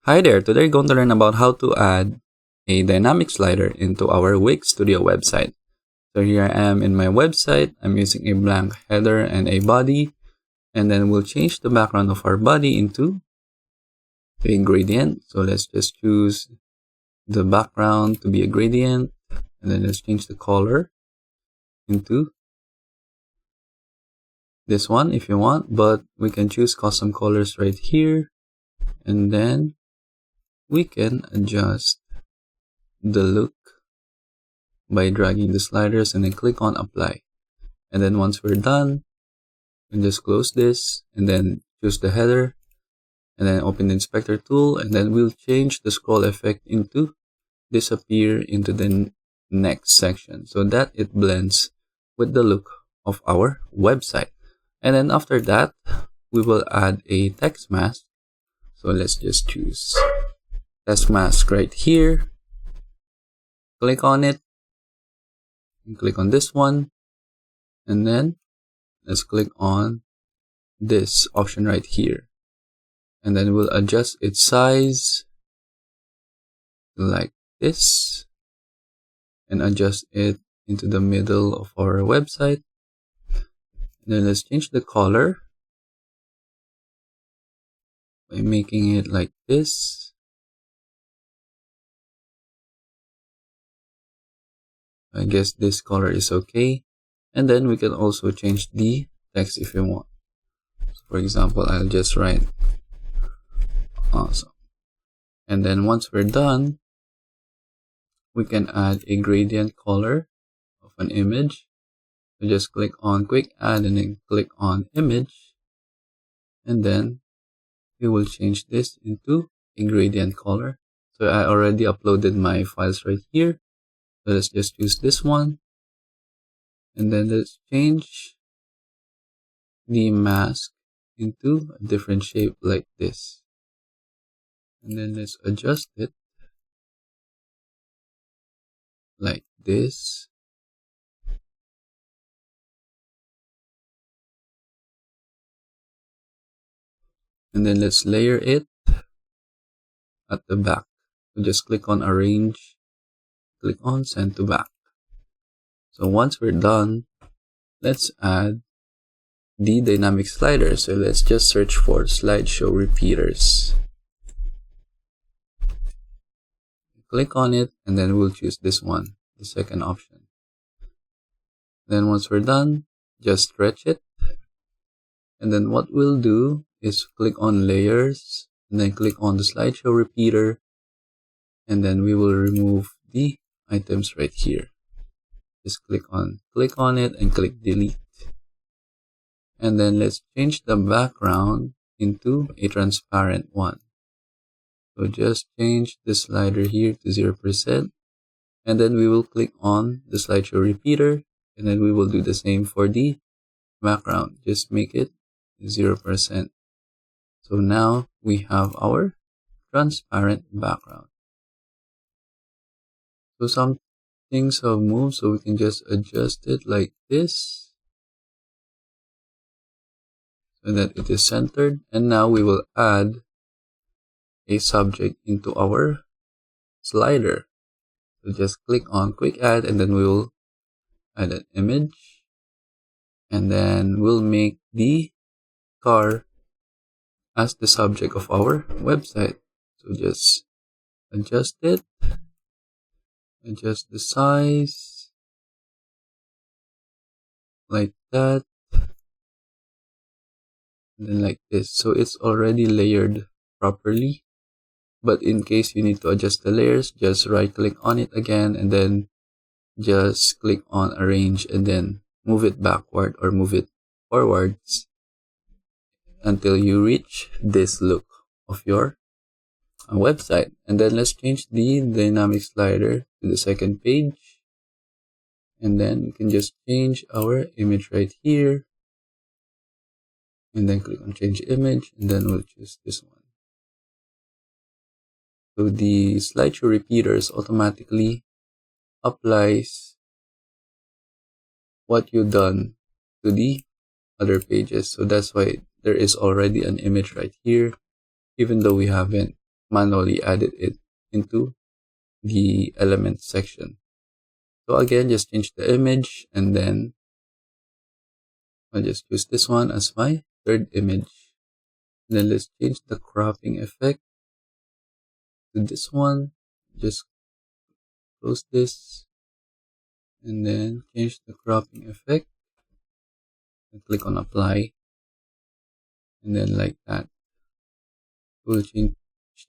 Hi there, today we're going to learn about how to add a dynamic slider into our Wix Studio website. So here I am in my website. I'm using a blank header and a body, and then we'll change the background of our body into a gradient. So let's just choose the background to be a gradient, and then let's change the color into this one if you want, but we can choose custom colors right here, and then we can adjust the look by dragging the sliders and then click on apply. And then once we're done, we can just close this and then choose the header and then open the inspector tool, and then we'll change the scroll effect into disappear into the next section so that it blends with the look of our website. And then after that, we will add a text mask. So let's just choose text mask right here, click on it, and click on this one, and then let's click on this option right here, and then we'll adjust its size like this and adjust it into the middle of our website. And then let's change the color by making it like this. I guess this color is okay. And then we can also change the text if you want. So for example, I'll just write awesome. And then once we're done, we can add a gradient color of an image. So just click on quick add and then click on image. And then we will change this into a gradient color. So I already uploaded my files right here. So let's just choose this one, and then let's change the mask into a different shape like this, and then let's adjust it like this, and then let's layer it at the back. So just click on arrange, click on send to back. So once we're done, let's add the dynamic slider. So let's just search for slideshow repeaters. Click on it, and then we'll choose this one, the second option. Then once we're done, just stretch it. And then what we'll do is click on layers, and then click on the slideshow repeater, and then we will remove the items right here. Just click on it and click delete. And then let's change the background into a transparent one. So just change the slider here to 0%, and then we will click on the slideshow repeater, and then we will do the same for the background. Just make it 0%. So now we have our transparent background. So some things have moved, so we can just adjust it like this so that it is centered. And now we will add a subject into our slider. So just click on quick add, and then we will add an image, and then we'll make the car as the subject of our website. So just adjust it, adjust the size like that, and then like this. So it's already layered properly, but in case you need to adjust the layers, just right click on it again, and then just click on arrange, and then move it backward or move it forwards until you reach this look of your website. And then let's change the dynamic slider to the second page, and then we can just change our image right here, and then click on change image, and then we'll choose this one. So the slideshow repeaters automatically applies what you've done to the other pages. So that's why there is already an image right here, even though we haven't manually added it into the element section. So again, just change the image, and then I'll just use this one as my third image. And then let's change the cropping effect to this one. Just close this, and then change the cropping effect, and click on apply, and then like that. We'll change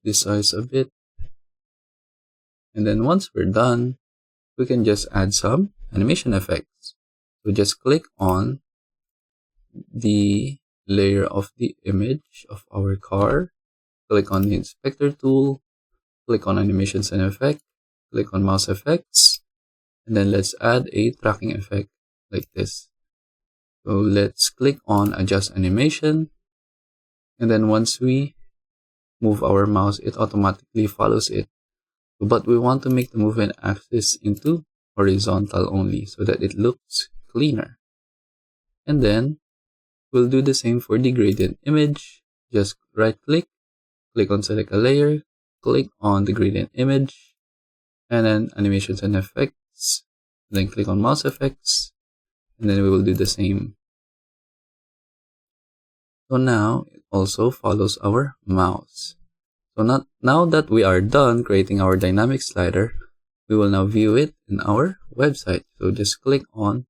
the size a bit, and then once we're done, we can just add some animation effects. So just click on the layer of the image of our car, click on the inspector tool, click on animations and effect, click on mouse effects, and then let's add a tracking effect like this. So let's click on adjust animation, and then once we move our mouse, it automatically follows it. But we want to make the movement axis into horizontal only so that it looks cleaner. And then we'll do the same for the gradient image. Just right click, click on select a layer, click on the gradient image, and then animations and effects, then click on mouse effects, and then we will do the same. So now it also follows our mouse. So now that we are done creating our dynamic slider, we will now view it in our website. So just click on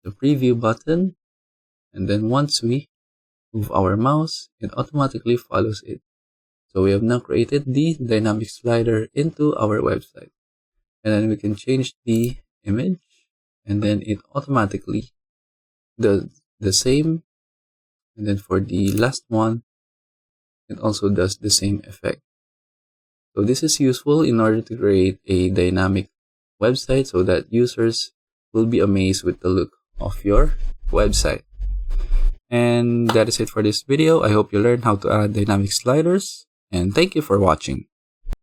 the preview button, and then once we move our mouse, it automatically follows it. So we have now created the dynamic slider into our website. And then we can change the image, and then it automatically does the same. And then for the last one, it also does the same effect. So this is useful in order to create a dynamic website so that users will be amazed with the look of your website. And that is it for this video. I hope you learned how to add dynamic sliders, and thank you for watching.